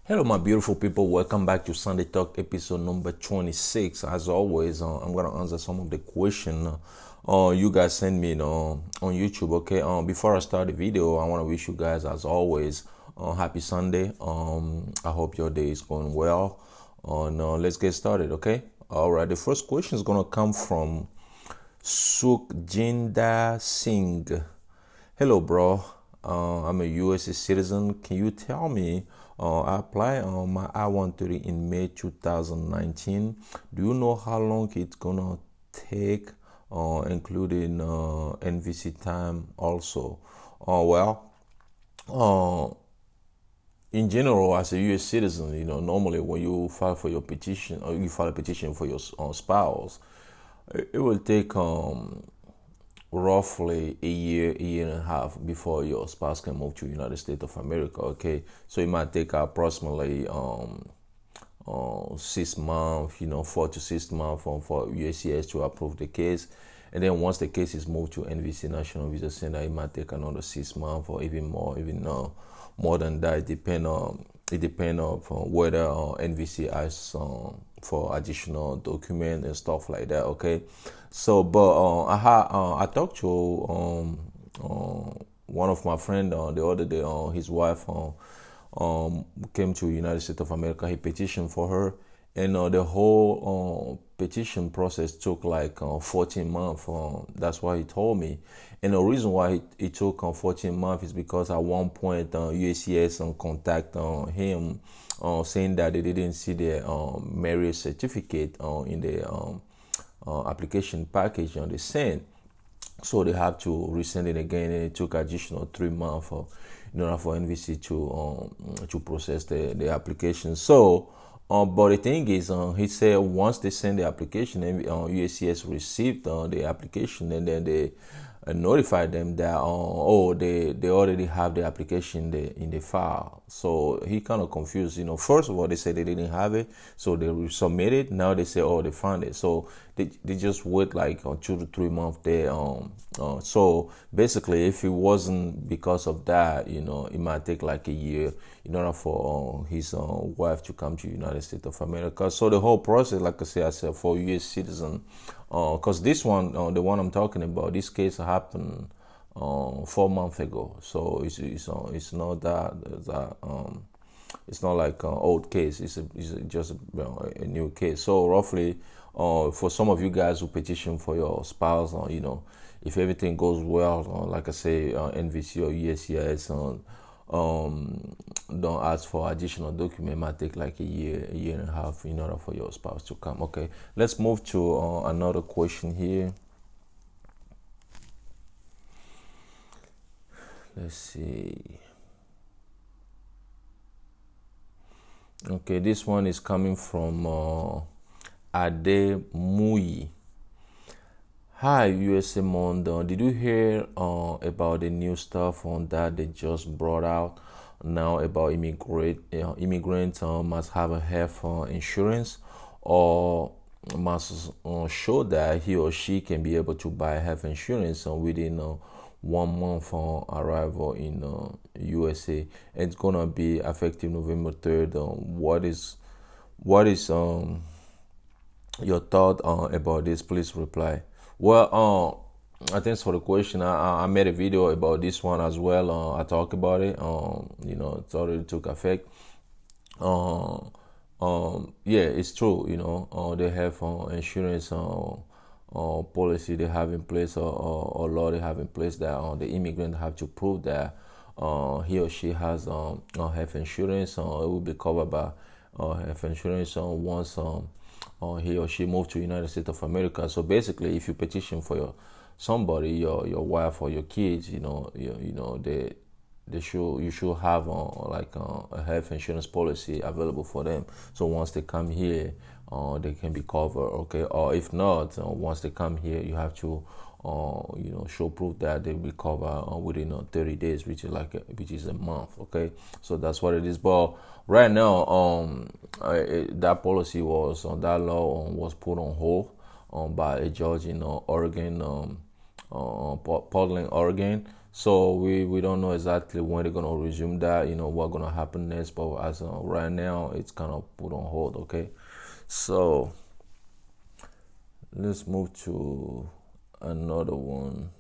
Hello, my beautiful people. Welcome back to Sunday Talk episode number 26. As always, I'm going to answer some of the questions you guys send me on YouTube. Okay. Before I start the video, I want to wish you guys, as always, happy Sunday. I hope your day is going well. Let's get started. Okay. All right. The first question is going to come from Sukhjinder Singh. Hello, bro. I'm a U.S. citizen. Can you tell me? I applied my I-130 in May 2019. Do you know how long it's gonna take, including NVC time also? Well, uh, in general, as a U.S. citizen, normally when you file for your petition or you file a petition for your spouse, it will take roughly a year and a half before your spouse can move to United States of America. Okay, so it might take approximately 6 months, 4 to 6 months for USCIS to approve the case. And then once the case is moved to NVC National Visa Center, it might take another 6 months or even more, even more than that. It depends on whether NVC asks for additional document and stuff like that. Okay, so but I talked to one of my friend the other day. His wife came to United States of America. He petitioned for her, and the whole petition process took like 14 months. That's why he told me. And the reason why it took 14 months is because at one point USCIS contact him saying that they didn't see the marriage certificate in the application package on the sent. So they have to resend it again, and it took additional 3 months in order for NVC to process the application. So, but the thing is, he said once they send the application, USCIS received the application, and then they notify them that they already have the application in the file. So he kind of confused. First of all, they said they didn't have it, so they submitted. Now they say, oh, they found it. So they just wait like 2 to 3 months there. So basically, if it wasn't because of that, it might take like a year in order for his wife to come to United States of America. So the whole process, like I said, for U.S. citizen, because this one, the one I'm talking about, this case happened 4 months ago. So it's not it's not like an old case. It's just a new case. So roughly, for some of you guys who petition for your spouse, if everything goes well, like I say, NVC or USCIS, don't ask for additional document. It might take like a year and a half in order for your spouse to come. Okay, let's move to another question here. Let's see. Okay, this one is coming from Ade Mui. Hi, USA Mondo. Did you hear about the new stuff on that they just brought out now about immigrants must have a health insurance, or must show that he or she can be able to buy health insurance within 1 month on arrival in USA. It's gonna be effective November 3rd. What is your thought about this? Please reply. Well, thanks for the question. I made a video about this one as well. I talked about it. It already took effect. Yeah, it's true. They have insurance policy they have in place, or law they have in place that the immigrant have to prove that he or she has health insurance. It will be covered by health insurance once he or she moved to United States of America. So basically, if you petition for somebody, your wife or your kids, you should have a health insurance policy available for them. So once they come here, they can be covered. Okay, or if not, once they come here, you have to show proof that they'll be covered within 30 days, which is a month. Okay, so that's what it is. But right now, that policy that law was put on hold by a judge in Oregon, Portland, Oregon. So we don't know exactly when they're gonna resume that. What's gonna happen next. But as right now, it's kind of put on hold. Okay, so let's move to another one.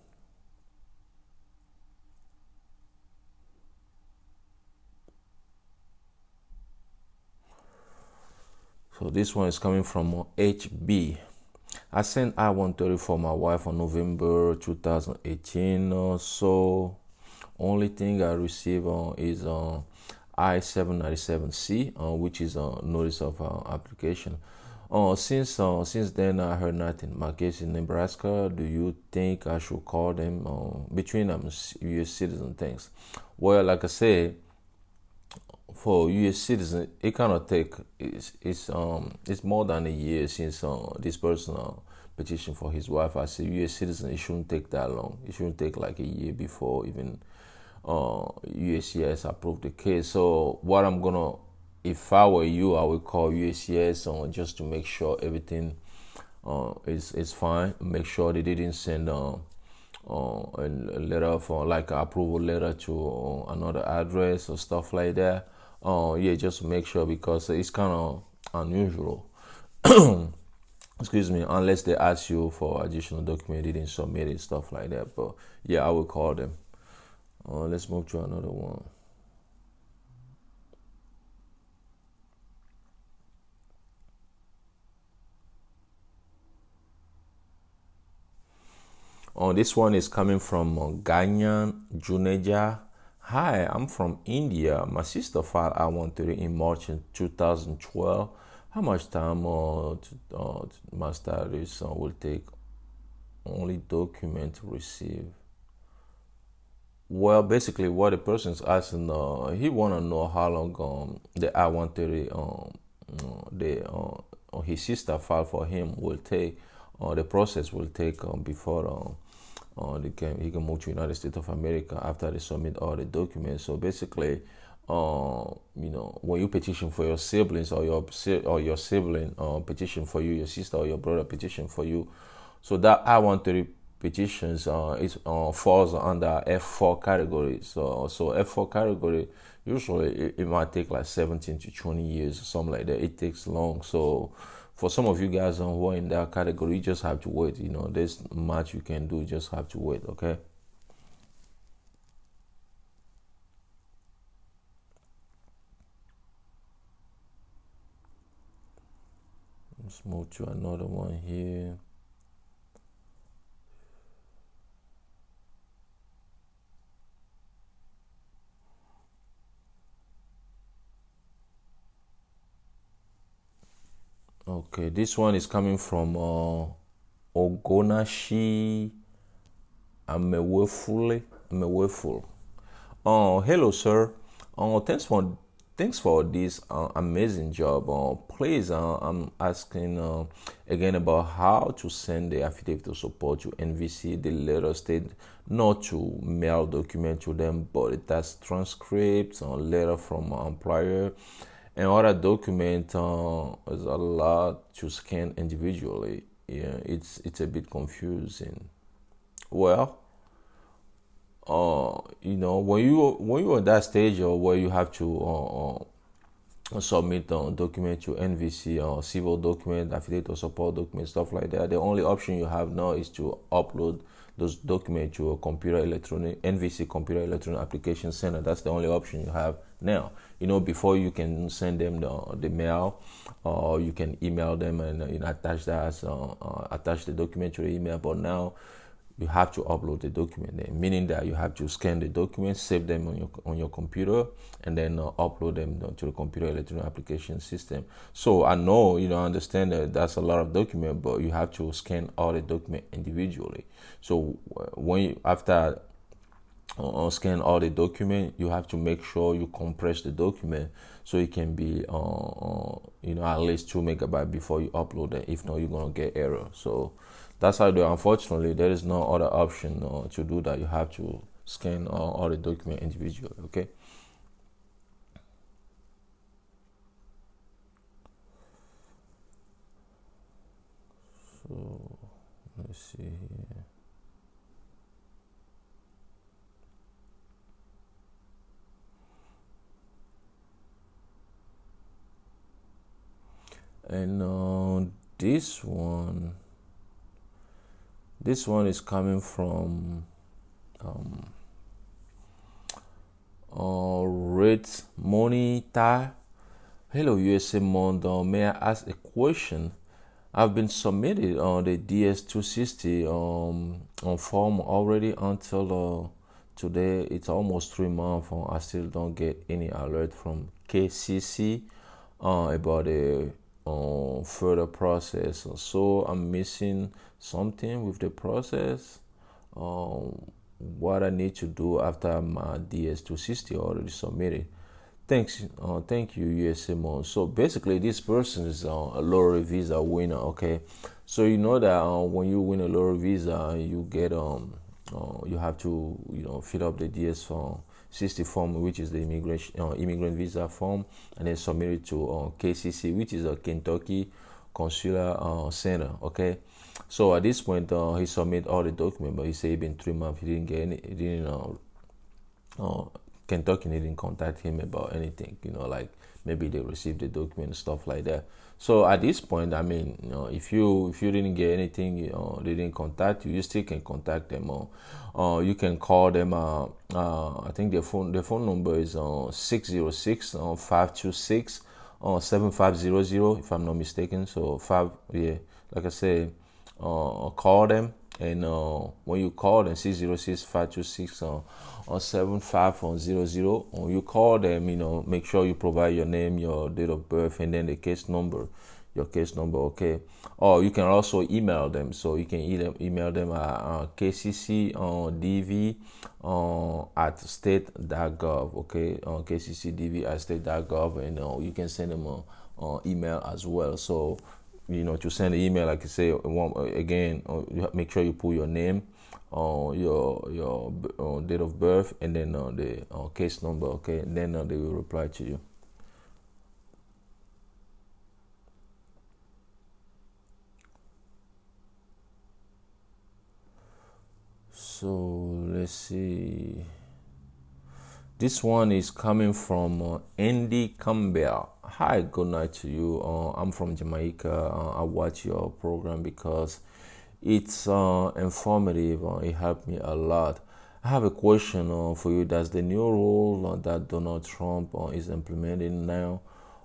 So this one is coming from HB. I sent I-130 for my wife on November 2018. So only thing I received is I-797C, which is a notice of application. Since then I heard nothing. My case in Nebraska. Do you think I should call them? Between them, U.S. citizen things. Well, like I said, for U.S. citizen, it kind of take it's more than a year since this person petitioned for his wife. As a U.S. citizen, it shouldn't take that long. It shouldn't take like a year before even USCIS approved the case. So what I'm gonna, if I were you, I would call USCIS just to make sure everything is fine. Make sure they didn't send a letter for like an approval letter to another address or stuff like that. Yeah, just make sure because it's kind of unusual. Excuse me, unless they ask you for additional document, they didn't submit it, stuff like that. But yeah, I will call them. Let's move to another one. This one is coming from Ganyan Juneja. Hi, I'm from India. My sister filed I-130 in March in 2012. How much time my status will take? Only document to receive. Well, basically, what the person is asking, he want to know how long the I-130 the his sister filed for him will take, the process will take before he can move to United States of America after they submit all the documents. So basically, when you petition for your siblings or your sibling petition for you, your sister or your brother petition for you, so that I-130 petitions is falls under F4 category. So F4 category usually it might take like 17 to 20 years or something like that. It takes long. So for some of you guys who are in that category, you just have to wait. There's much you can do. You just have to wait. Okay. Let's move to another one here. Okay, this one is coming from Ogonashi Ameweful. Hello, sir. Thanks for this amazing job. Please, I'm asking again about how to send the affidavit of support to NVC. The letter state not to mail document to them, but it has transcripts, letter from employer, and other document is a lot to scan individually. Yeah, it's a bit confusing. Well, when you at that stage or where you have to submit document to NVC or civil document, affidavit of support document, stuff like that, the only option you have now is to upload those documents to a computer electronic NVC computer electronic application center. That's the only option you have now. Before you can send them the mail, or you can email them and attach that attach the document to the email. But now you have to upload the document then, meaning that you have to scan the documents, save them on your computer, and then upload them to the computer electronic application system. So I know I understand that that's a lot of document, but you have to scan all the document individually. So when you, after scan all the document, you have to make sure you compress the document so it can be at least 2 MB before you upload it. If not, you're gonna get error. So that's how I do it. Unfortunately, there is no other option to do that. You have to scan all the document individually. Okay. So let's see here. And this one, this one is coming from Red Monita. Hello, USA Mondo. May I ask a question? I've been submitted on the DS260 on form already until today. It's almost 3 months. I still don't get any alert from KCC about the further process. So I'm missing something with the process. What I need to do after my DS260 already submitted. Thank you, USMO. So basically, this person is a lottery visa winner. Okay, so you know that when you win a lottery visa, you get you have to fill up the DS60 form, which is the immigrant visa form, and then submit it to KCC, which is a Kentucky Consular Center. Okay, so at this point, he submit all the documents, but he said it been 3 months. He didn't get any. He didn't. Kentucky didn't contact him about anything. Like maybe they received the document and stuff like that. So at this point, I mean, if you didn't get anything, they didn't contact you, you still can contact them. You can call them. I think their phone number is 606 526 7500, if I'm not mistaken. So like I said, call them, and when you call them 606-526 7500, you call them, make sure you provide your name, your date of birth, and then the case number, your case number. Okay, or you can also email them. So you can email them at kccdv at state.gov. Okay, kccdv at state.gov, and you can send them an email as well. So to send an email, like I say, again, you make sure you put your name, your date of birth, and then the case number. Okay, and then they will reply to you. So let's see. This one is coming from Andy Campbell. Hi, good night to you. I'm from Jamaica. I watch your program because it's informative. It helped me a lot. I have a question for you. Does the new rule that Donald Trump is implementing now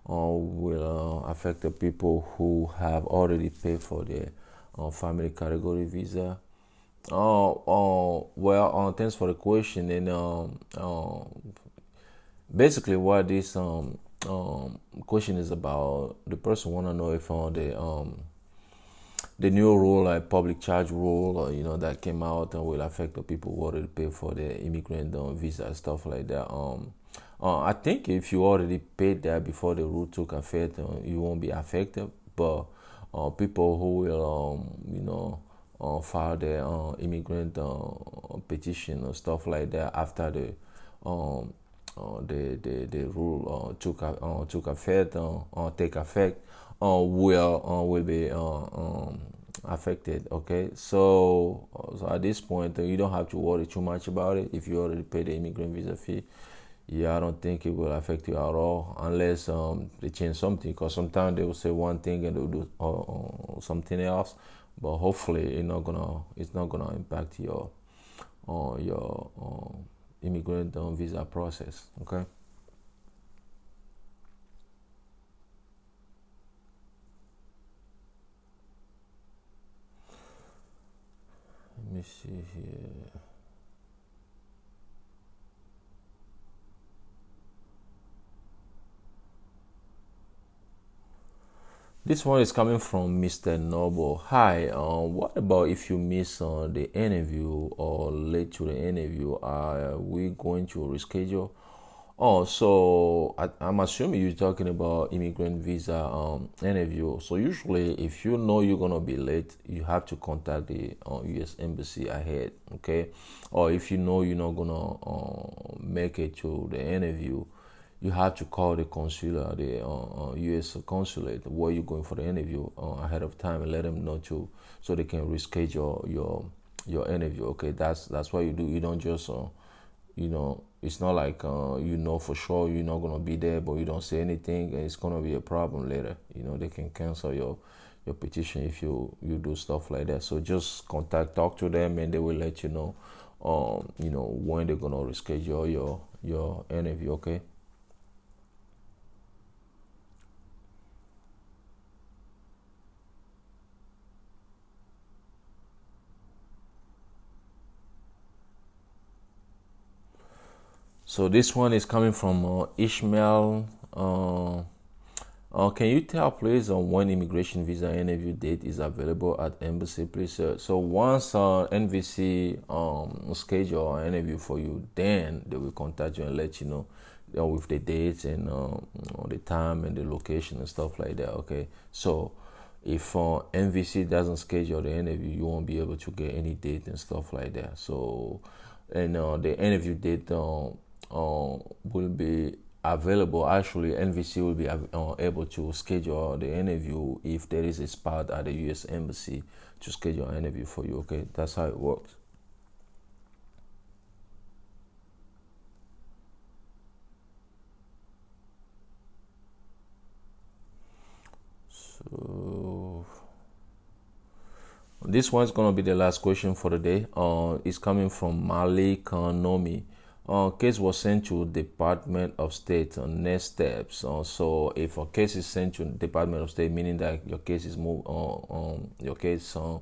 will affect the people who have already paid for their family category visa? Well, thanks for the question. And basically, what this question is about, the person want to know if the new rule, like public charge rule, that came out and will affect the people who already pay for the immigrant visa and stuff like that. I think if you already paid that before the rule took effect, you won't be affected. But people who will, file their immigrant petition or stuff like that after the rule took effect take effect will be affected. Okay, so at this point, you don't have to worry too much about it if you already paid the immigrant visa fee. Yeah, I don't think it will affect you at all unless they change something. Because sometimes they will say one thing and they'll do something else. But hopefully, it's not gonna impact your immigrant visa process. Okay. Let me see here. This one is coming from Mr. Noble. Hi, what about if you miss the interview or late to the interview? Are we going to reschedule? Oh, so I'm assuming you're talking about immigrant visa interview. So usually, if you know you're gonna be late, you have to contact the U.S. Embassy ahead, okay? Or if you know you're not gonna make it to the interview, you have to call the consular, the U.S. consulate, where you're going for the interview ahead of time, and let them know too, so they can reschedule your interview. Okay, that's what you do. You don't just it's not like you know for sure you're not gonna be there, but you don't say anything, and it's gonna be a problem later. They can cancel your petition if you do stuff like that. So just talk to them, and they will let you know, when they're gonna reschedule your interview. Okay. So this one is coming from Ishmael. Can you tell please on when immigration visa interview date is available at embassy, please? So once NVC schedule an interview for you, then they will contact you and let you know, with the dates and the time and the location and stuff like that. Okay, so if NVC doesn't schedule the interview, you won't be able to get any date and stuff like that. So, and the interview date will be available. Actually, NVC will be able to schedule the interview if there is a spot at the U.S. Embassy to schedule an interview for you. Okay, that's how it works. So this one's gonna be the last question for the day. It's coming from Malik Nomi. Case was sent to Department of State on next steps. So if a case is sent to Department of State, meaning that your case is moves to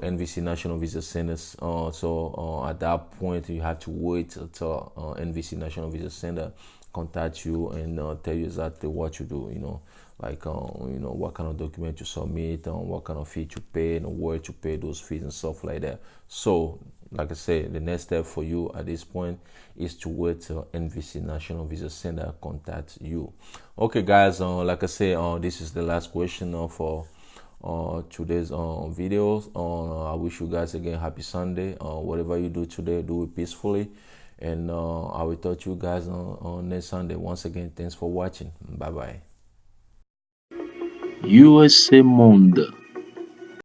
NVC National Visa Centers. So at that point, you have to wait until NVC National Visa Center contact you and tell you exactly what you do. Like what kind of document you submit, what kind of fee to pay, and where to pay those fees and stuff like that. So, like I said, the next step for you at this point is to wait till NVC National Visa Center contacts you. Okay, guys. Like I said, this is the last question for today's videos. I wish you guys again happy Sunday. Whatever you do today, do it peacefully. And I will talk to you guys on next Sunday. Once again, thanks for watching. Bye bye. USA Monde.